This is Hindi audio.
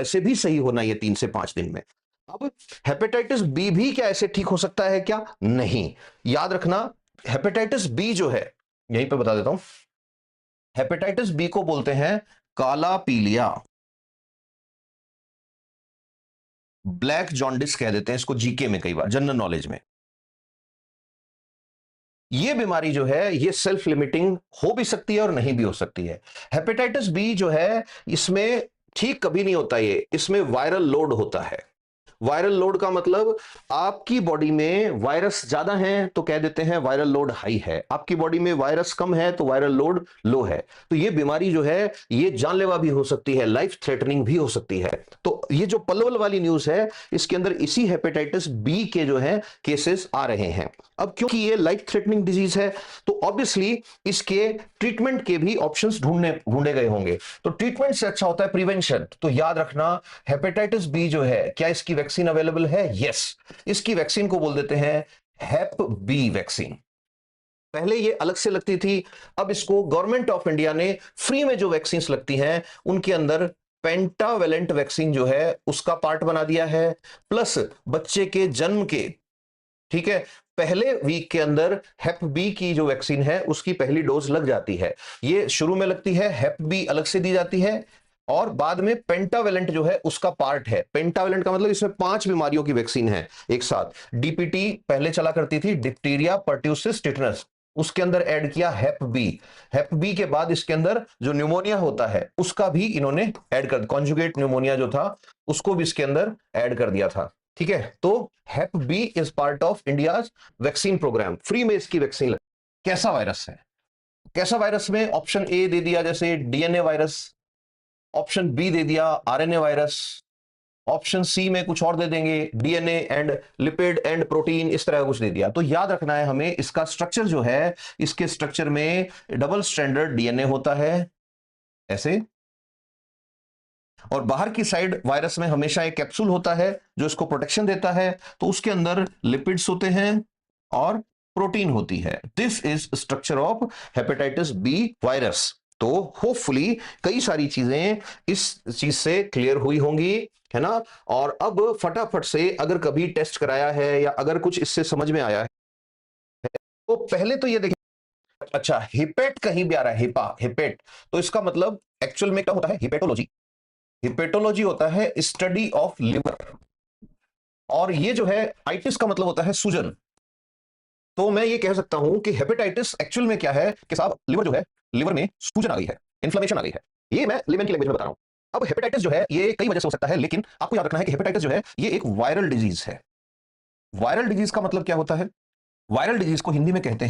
ऐसे भी सही होना ये 3 से 5 दिन में। अब हेपेटाइटिस बी भी क्या ऐसे ठीक हो सकता है क्या? नहीं। याद रखना, हेपेटाइटिस बी जो है, यहीं पे बता देता हूं, हेपेटाइटिस बी को बोलते हैं काला पीलिया, ब्लैक जॉन्डिस कह देते हैं इसको जीके में, कई बार जनरल नॉलेज में। ये बीमारी जो है ये सेल्फ लिमिटिंग हो भी सकती है और नहीं भी हो सकती है। हेपेटाइटिस बी जो है इसमें ठीक कभी नहीं होता, ये इसमें वायरल लोड होता है। वायरल लोड का मतलब आपकी बॉडी में वायरस ज्यादा है तो कह देते हैं वायरल लोड हाई है, आपकी बॉडी में वायरस कम है तो वायरल लोड लो है। तो ये बीमारी जो है ये जानलेवा भी हो सकती है, लाइफ थ्रेटनिंग भी हो सकती है। तो ये जो पलवल वाली न्यूज है इसके अंदर इसी हेपेटाइटिस बी के जो है केसेस आ रहे हैं। अब क्योंकि ये लाइफ थ्रेटनिंग डिजीज है तो ऑब्वियसली इसके ट्रीटमेंट के भी ऑप्शंस ढूंढे गए होंगे। तो ट्रीटमेंट से अच्छा होता है प्रिवेंशन। तो याद रखना, हेपेटाइटिस बी जो है क्या इसकी वैक्सीन अवेलेबल है? यस। इसकी वैक्सीन को बोल देते हैं हेप बी वैक्सीन। पहले ये अलग से लगती थी, अब इसको गवर्नमेंट ऑफ इंडिया ने फ्री में जो वैक्सीन लगती हैं उनके अंदर पेंटावेलेंट वैक्सीन जो है उसका पार्ट बना दिया है, प्लस बच्चे के जन्म के, ठीक है, पहले वीक के अंदर हेप बी की जो वैक्सीन है उसकी पहली डोज लग जाती है। ये शुरू में लगती है, हेप बी अलग से दी जाती है, और बाद में पेंटावेलेंट जो है उसका पार्ट है। पेंटावेलेंट का मतलब इसमें 5 बीमारियों की वैक्सीन है एक साथ। डीपीटी पहले चला करती थी, डिप्टीरिया पर्ट्यूसिस टिटनस, उसके अंदर ऐड किया हेप बी। हेप बी के बाद इसके अंदर जो न्यूमोनिया होता है उसका भी इन्होंने ऐड कर, कॉन्जुगेट न्यूमोनिया जो था उसको भी इसके अंदर ऐड कर दिया था। ठीक है, तो hep B is part of India vaccine program, free में इसकी वैक्सीन। कैसा वायरस है? कैसा वायरस में ऑप्शन ए दे दिया जैसे डीएनए वायरस, ऑप्शन बी दे दिया आरएनए वायरस, ऑप्शन सी में कुछ और दे देंगे DNA and lipid and protein, इस तरह का कुछ दे दिया। तो याद रखना है हमें इसका स्ट्रक्चर जो है, इसके स्ट्रक्चर में डबल स्ट्रैंडेड डीएनए होता है ऐसे, और बाहर की साइड वायरस में हमेशा एक कैप्सूल होता है जो इसको प्रोटेक्शन देता है, तो उसके अंदर लिपिड्स होते हैं और प्रोटीन होती है। This is structure of hepatitis B virus. तो होपफुली कई सारी चीजें इस चीज से क्लियर हुई होंगी, है ना। और अब फटाफट से अगर कभी टेस्ट कराया है या अगर कुछ इससे समझ में आया है तो पहले तो ये देखिए, अच्छा हिपेट कहीं भी आ रहा है, हिपा हिपेट, तो इसका मतलब एक्चुअल में क्या होता है? हिपेटोलॉजी। हिपेटोलॉजी होता है स्टडी ऑफ लिवर, और ये जो है आइटिस का मतलब होता है सूजन। तो मैं ये कह सकता हूं कि हेपेटाइटिस एक्चुअल में क्या है कि साहब लिवर जो है, लिवर में सूजन आ गई है, इन्फ्लेमेशन आ गई है। ये मैं लेमन की लैंग्वेज में बता रहा हूं। अब हेपेटाइटिस जो है ये कई वजह से हो सकता है, लेकिन आपको याद रखना है कि हेपेटाइटिस जो है ये एक वायरल डिजीज है। वायरल डिजीज का मतलब क्या होता है? वायरल डिजीज को हिंदी में कहते हैं